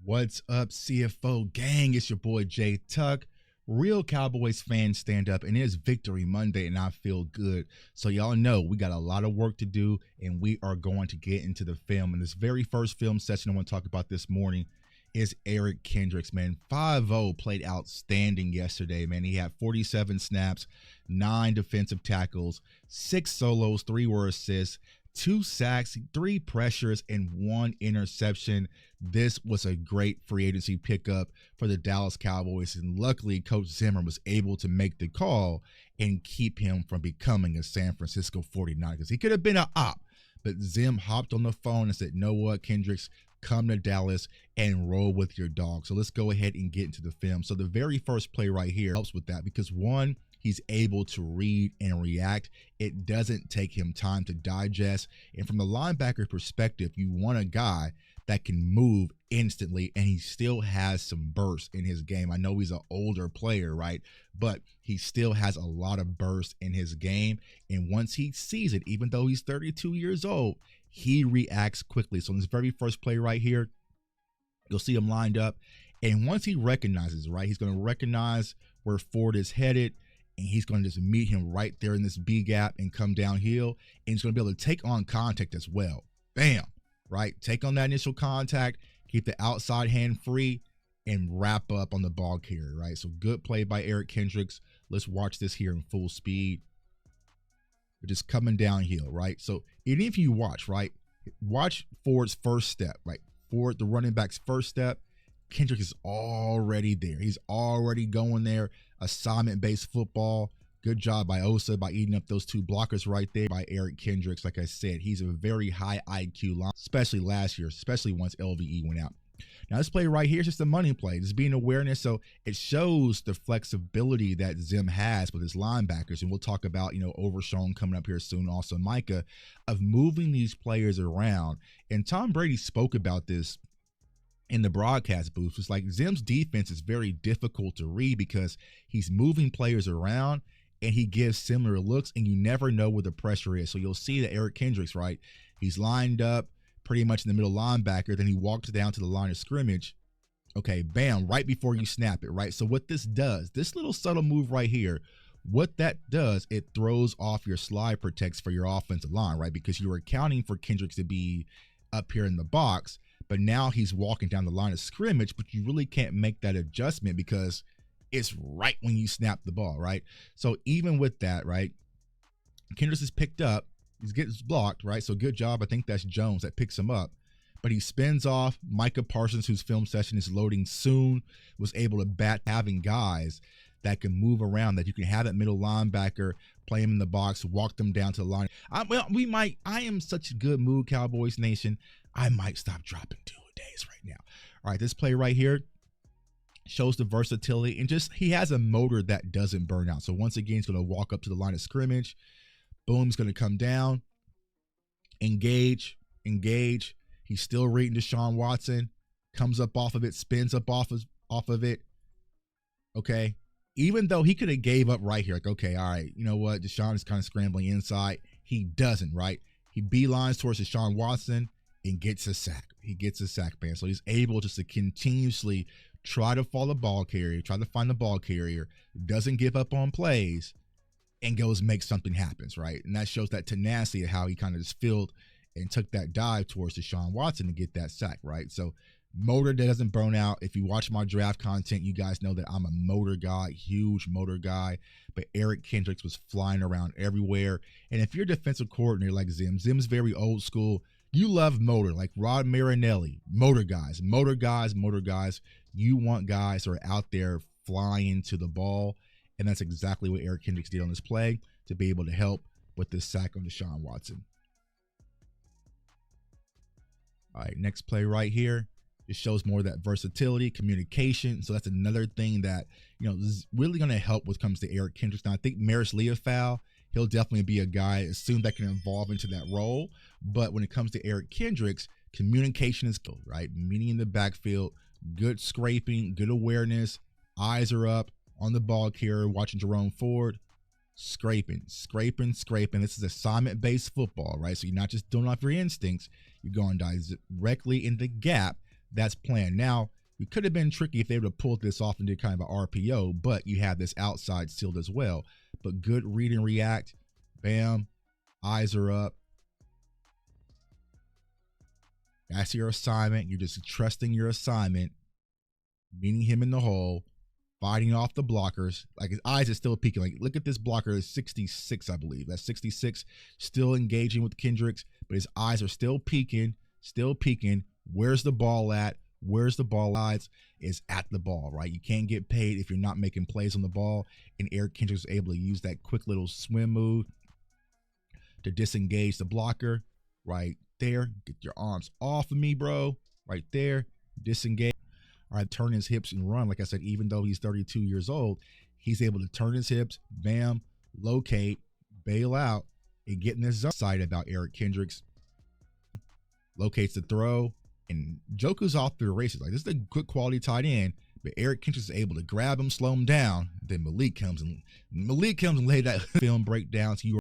What's up, CFO gang? It's your boy Jay Tuck. Real Cowboys fans stand up, and it is Victory Monday, and I feel good. So y'all know we got a lot of work to do, and we are going to get into the film. And this very first film session I want to talk about this morning is Eric Kendricks, man. 5-0 played outstanding yesterday, man. He had 47 snaps, 9 defensive tackles, 6 solos, 3 were assists, 2 sacks, 3 pressures, and 1 interception. This was a great free agency pickup for the Dallas Cowboys, and luckily Coach Zimmer was able to make the call and keep him from becoming a San Francisco 49er, because he could have been an op, but Zim hopped on the phone and said, "Know what, Kendricks, come to Dallas and roll with your dog." So let's go ahead and get into the film. So the very first play right here helps with that because, one, he's able to read and react. It doesn't take him time to digest. And from the linebacker perspective, you want a guy that can move instantly, and he still has some burst in his game. I know he's an older player, right? But he still has a lot of burst in his game. And once he sees it, even though he's 32 years old, he reacts quickly. So in this very first play right here, you'll see him lined up. And once he recognizes, right, he's going to recognize where Ford is headed, and he's going to just meet him right there in this B gap and come downhill. And he's going to be able to take on contact as well. Bam, right? Take on that initial contact, keep the outside hand free, and wrap up on the ball carrier, right? So good play by Eric Kendricks. Let's watch this here in full speed. We're just coming downhill, right? So even if you watch, right, watch Ford's first step, right? Ford, the running back's first step, Kendricks is already there. He's already going there. Assignment-based football. Good job by Osa by eating up those 2 blockers right there by Eric Kendricks. Like I said, he's a very high IQ line, especially last year, especially once LVE went out. Now, this play right here is just a money play. Just being awareness. So it shows the flexibility that Zim has with his linebackers. And we'll talk about, Overshown coming up here soon. Also, Micah, of moving these players around. And Tom Brady spoke about this in the broadcast booth. It's like Zim's defense is very difficult to read because he's moving players around and he gives similar looks, and you never know where the pressure is. So you'll see that Eric Kendricks, right, he's lined up pretty much in the middle linebacker. Then he walks down to the line of scrimmage. Okay, bam, right before you snap it, right? So what this does, this little subtle move right here, what that does, it throws off your slide protects for your offensive line, right? Because you were accounting for Kendricks to be up here in the box, but now he's walking down the line of scrimmage, but you really can't make that adjustment because it's right when you snap the ball, right? So even with that, right, Kendricks is picked up, he gets blocked, right? So good job. I think that's Jones that picks him up. But he spins off. Micah Parsons, whose film session is loading soon, was able to bat, having guys that can move around, that you can have that middle linebacker, play him in the box, walk them down to the line. I am such a good mood, Cowboys Nation. I might stop dropping 2-a-days right now. All right, this play right here shows the versatility, and just he has a motor that doesn't burn out. So once again, he's going to walk up to the line of scrimmage. Boom, he's going to come down, engage. He's still reading Deshaun Watson, comes up off of it, spins up off of it. Okay, even though he could have gave up right here, like, okay, all right, you know what, Deshaun is kind of scrambling inside. He doesn't, right? He beelines towards Deshaun Watson and gets a sack. He gets a sack, man. So he's able just to continuously try to follow the ball carrier, try to find the ball carrier, doesn't give up on plays, and goes make something happens, right? And that shows that tenacity of how he kind of just filled and took that dive towards Deshaun Watson to get that sack, right? So motor that doesn't burn out. If you watch my draft content, you guys know that I'm a motor guy, huge motor guy. But Eric Kendricks was flying around everywhere. And if you're a defensive coordinator like Zim's very old school. You love motor, like Rod Marinelli, motor guys. You want guys who are out there flying to the ball. And that's exactly what Eric Kendricks did on this play to be able to help with this sack on Deshaun Watson. All right, next play right here. It shows more of that versatility, communication. So that's another thing that, is really going to help when it comes to Eric Kendricks. Now, I think Maris Leofau, he'll definitely be a guy soon that can evolve into that role. But when it comes to Eric Kendricks, communication is good, right? Meeting in the backfield, good scraping, good awareness, eyes are up on the ball carrier, watching Jerome Ford, scraping. This is assignment-based football, right? So you're not just doing off your instincts. You're going directly in the gap that's planned. Now, we could have been tricky if they would have pulled this off and did kind of an RPO, but you have this outside sealed as well. But good read and react. Bam. Eyes are up. That's your assignment. You're just trusting your assignment, meeting him in the hole, fighting off the blockers. Like, his eyes are still peeking. Like, look at this blocker. It's 66, I believe. That's 66. Still engaging with Kendricks, but his eyes are still peeking. Still peeking. Where's the ball at? Where's the ball? Eyes is at the ball, right? You can't get paid if you're not making plays on the ball. And Eric Kendricks was able to use that quick little swim move to disengage the blocker right there. Get your arms off of me, bro. Right there. Disengage. All right, turn his hips and run. Like I said, even though he's 32 years old, he's able to turn his hips, bam, locate, bail out, and get in the zone. Excited about Eric Kendricks. Locates the throw, and Joku's off to the races. Like, this is a good quality tight end, but Eric Kendricks is able to grab him, slow him down. Then Malik comes and laid that film breakdown. So you